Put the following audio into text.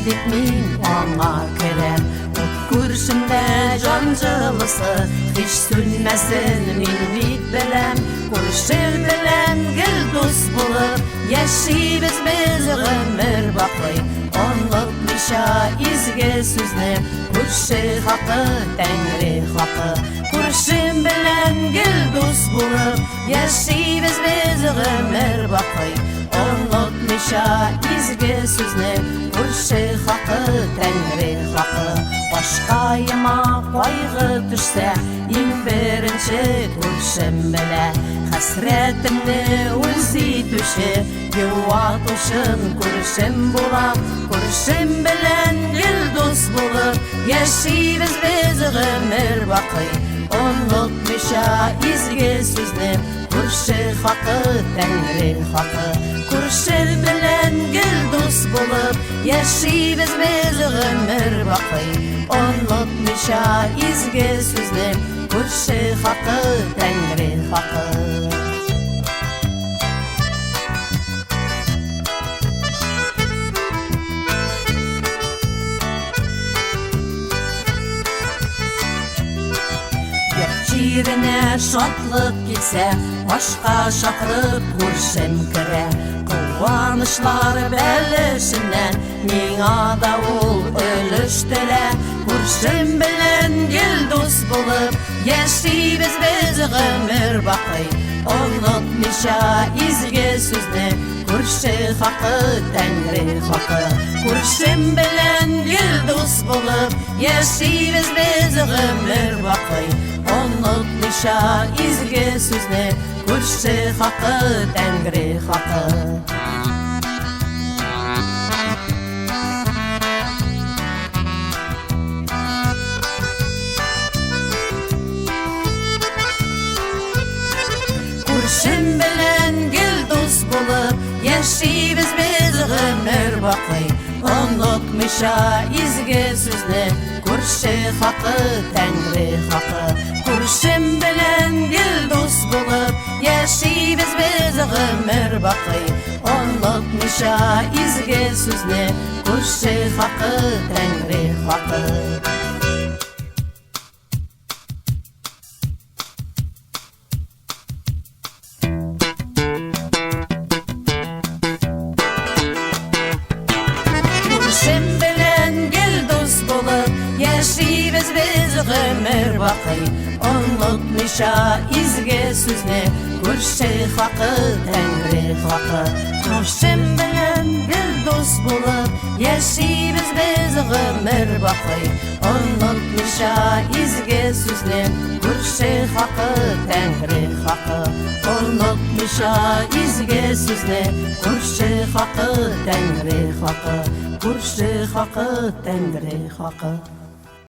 edip min ona kerem. Kurşunda can cılısı hiç sönmesin minvit belem. Kurşun belem gül dost bulup yaşayız biz ömür bakıy. Anlatmışa izge sözle kurşu hakkı Tengri hakkı. Kurşun belem gül dost bulup yaşayız biz ömür bakıy. Anlatmışa izge sözle kurşu hakkı Tengri hakkı. Başkayıma kaygı düşse in birinci kurşun bile. Hasretimni o'zi düşe yuvatuşun kurşun bula. Kurşun bilen gül dost bulup yaşayız biz ömür bakıy. Unutmuşa izge sözle kurşu hakkı Tengri hakkı. Kurşun bilen gül dost bulup yaşayız biz ömür bakıy. Unutmuşa izge sözle kurşu hakkı Tengri hakkı. Yerine şatlık gitse başka şakırıp kurşun kire. Kıvanışlar belleşinden mina davul ölüştüre. Kurşun bilen gül dost bulup yaşayız biz ömür bakıy. Unutmuşa izge sözle kurşu hakkı Tengri hakkı. Kurşun bilen gül dost bulup yaşayız biz ömür bakıy. Unutmuşa izge sözle kurşu hakkı Tengri hakkı. Kurşun bilen gül dost bulup yaşayız biz ömür bakıy. Unutmuşa izge sözle kurşu hakkı Tengri hakkı. Kurşun bilen gül dost bulup yaşayız biz ömür bakıy. Unutmuşa izge sözle kurşu hakkı Tengri hakkı. Yaşayız biz ömür bakıy. Unutmuşa izge sözle kurşu hakkı Tengri hakkı. Kurşun bilen gül dost bulup yaşayız biz ömür bakıy. Unutmuşa izge sözle kurşu hakkı Tengri hakkı. Unutmuşa izge sözle kurşu hakkı Tengri hakkı. Kurşu hakkı Tengri hakkı.